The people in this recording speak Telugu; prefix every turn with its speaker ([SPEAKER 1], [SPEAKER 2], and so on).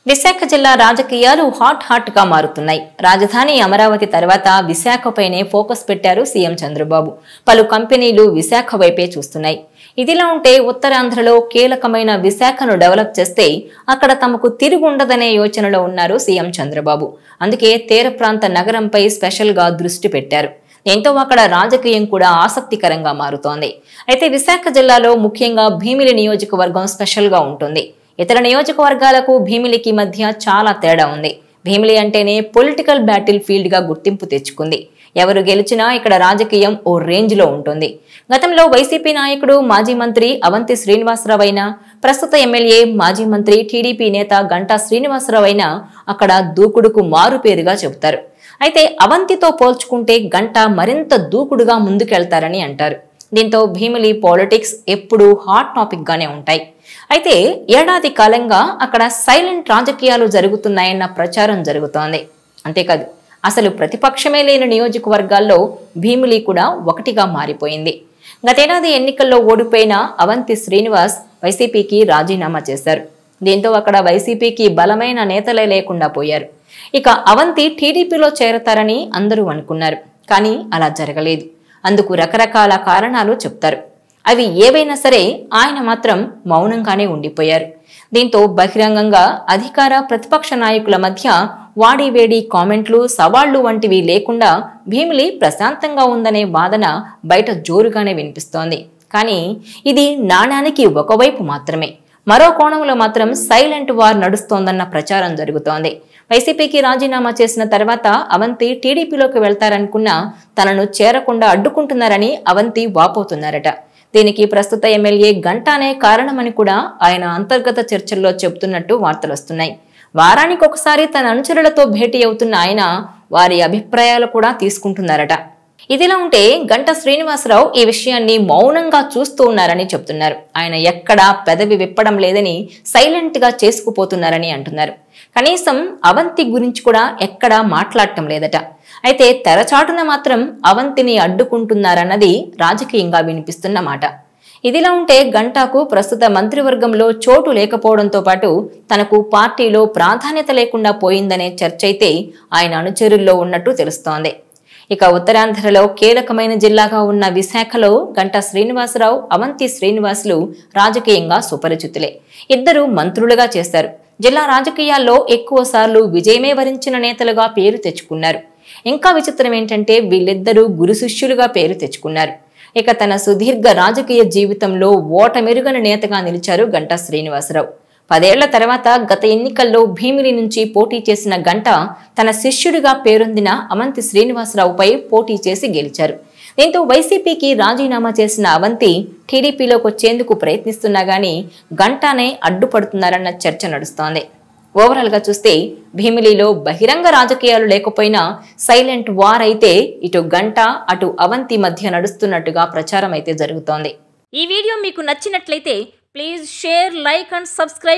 [SPEAKER 1] విశాఖ జిల్లా రాజకీయాలు హాట్ గా మారుతున్నాయి. రాజధాని అమరావతి తర్వాత విశాఖపైనే ఫోకస్ పెట్టారు సీఎం చంద్రబాబు. పలు కంపెనీలు విశాఖ వైపే చూస్తున్నాయి. ఇదిలా ఉంటే ఉత్తరాంధ్రలో కీలకమైన విశాఖను డెవలప్ చేస్తే అక్కడ తమకు తిరుగుండదనే యోచనలో ఉన్నారు సీఎం చంద్రబాబు. అందుకే తీర ప్రాంత నగరంపై స్పెషల్ గా దృష్టి పెట్టారు. దీంతో అక్కడ రాజకీయం కూడా ఆసక్తికరంగా మారుతోంది. అయితే విశాఖ జిల్లాలో ముఖ్యంగా భీమిలి నియోజకవర్గం స్పెషల్ గా ఉంటుంది. ఇతర నియోజకవర్గాలకు భీమిలికి మధ్య చాలా తేడా ఉంది. భీమిలి అంటేనే పొలిటికల్ బ్యాటిల్ ఫీల్డ్ గా గుర్తింపు తెచ్చుకుంది. ఎవరు గెలిచినా ఇక్కడ రాజకీయం ఓ రేంజ్ లో ఉంటుంది. గతంలో వైసీపీ నాయకుడు మాజీ మంత్రి అవంతి శ్రీనివాసరావు అయినా, ప్రస్తుత ఎమ్మెల్యే మాజీ మంత్రి టీడీపీ నేత గంటా శ్రీనివాసరావు అయినా అక్కడ దూకుడుకు మారుపేరుగా చెబుతారు. అయితే అవంతితో పోల్చుకుంటే గంటా మరింత దూకుడుగా ముందుకెళ్తారని అంటారు. దీంతో భీమిలి పాలిటిక్స్ ఎప్పుడూ హాట్ టాపిక్ గానే ఉంటాయి. అయితే ఏడాది కాలంగా అక్కడ సైలెంట్ రాజకీయాలు జరుగుతున్నాయన్న ప్రచారం జరుగుతోంది. అంతేకాదు అసలు ప్రతిపక్షమే లేని నియోజకవర్గాల్లో భీమిలి కూడా ఒకటిగా మారిపోయింది. గతేడాది ఎన్నికల్లో ఓడిపోయిన అవంతి శ్రీనివాస్ వైసీపీకి రాజీనామా చేశారు. దీంతో అక్కడ వైసీపీకి బలమైన నేతలే లేకుండా పోయారు. ఇక అవంతి టీడీపీలో చేరతారని అందరూ అనుకున్నారు. కానీ అలా జరగలేదు. అందుకు రకరకాల కారణాలు చెప్తారు. అవి ఏవైనా సరే ఆయన మాత్రం మౌనంగానే ఉండిపోయారు. దీంతో బహిరంగంగా అధికార ప్రతిపక్ష నాయకుల మధ్య వాడివేడి కామెంట్లు, సవాళ్లు వంటివి లేకుండా భీమిలి ప్రశాంతంగా ఉందనే వాదన బయట జోరుగానే వినిపిస్తోంది. కానీ ఇది నాణానికి ఒకవైపు మాత్రమే. మరో కోణంలో మాత్రం సైలెంట్ వార్ నడుస్తోందన్న ప్రచారం జరుగుతోంది. వైసీపీకి రాజీనామా చేసిన తర్వాత అవంతి టీడీపీలోకి వెళ్తారనుకున్నా తనను చేరకుండా అడ్డుకుంటున్నారని అవంతి వాపోతున్నారట. దీనికి ప్రస్తుత ఎమ్మెల్యే గంటానే కారణమని కూడా ఆయన అంతర్గత చర్చల్లో చెబుతున్నట్టు వార్తలు వస్తున్నాయి. వారానికి ఒకసారి తన అనుచరులతో భేటీ అవుతున్న ఆయన వారి అభిప్రాయాలు కూడా తీసుకుంటున్నారట. ఇదిలా ఉంటే గంటా శ్రీనివాసరావు ఈ విషయాన్ని మౌనంగా చూస్తూ ఉన్నారని చెప్తున్నారు. ఆయన ఎక్కడా పెదవి విప్పడం లేదని సైలెంట్ గా చేసుకుపోతున్నారని అంటున్నారు. కనీసం అవంతి గురించి కూడా ఎక్కడా మాట్లాడటం లేదట. అయితే తెరచాటున మాత్రం అవంతిని అడ్డుకుంటున్నారన్నది రాజకీయంగా వినిపిస్తున్న మాట. ఇదిలా ఉంటే గంటాకు ప్రస్తుత మంత్రివర్గంలో చోటు లేకపోవడంతో పాటు తనకు పార్టీలో ప్రాధాన్యత లేకుండా పోయిందనే చర్చ అయితే ఆయన అనుచరుల్లో ఉన్నట్టు తెలుస్తోంది. ఇక ఉత్తరాంధ్రలో కీలకమైన జిల్లాగా ఉన్న విశాఖలో గంటా శ్రీనివాసరావు, అవంతి శ్రీనివాసులు రాజకీయంగా సుపరిచితులే. ఇద్దరు మంత్రులుగా చేశారు. జిల్లా రాజకీయాల్లో ఎక్కువ సార్లు విజయమే వరించిన నేతలుగా పేరు తెచ్చుకున్నారు. ఇంకా విచిత్రం ఏంటంటే వీళ్ళిద్దరూ గురు శిష్యులుగా పేరు తెచ్చుకున్నారు. ఇక తన సుదీర్ఘ రాజకీయ జీవితంలో ఓటమెరుగని నేతగా నిలిచారు గంటా శ్రీనివాసరావు. 10 ఏళ్ల తర్వాత గత ఎన్నికల్లో భీమిలి నుంచి పోటీ చేసిన గంటా తన శిష్యుడిగా పేరొందిన అవంతి శ్రీనివాసరావుపై పోటీ చేసి గెలిచారు. దీంతో వైసీపీకి రాజీనామా చేసిన అవంతి టీడీపీలోకి వచ్చేందుకు ప్రయత్నిస్తున్నా గానీ గంటానే అడ్డుపడుతున్నారన్న చర్చ నడుస్తోంది. ఓవరాల్ గా చూస్తే భీమిలిలో బహిరంగ రాజకీయాలు లేకపోయినా సైలెంట్ వార్ అయితే ఇటు గంటా అటు అవంతి మధ్య నడుస్తున్నట్టుగా ప్రచారం అయితే జరుగుతోంది.
[SPEAKER 2] ఈ వీడియో మీకు నచ్చినట్లయితే please share, like and subscribe.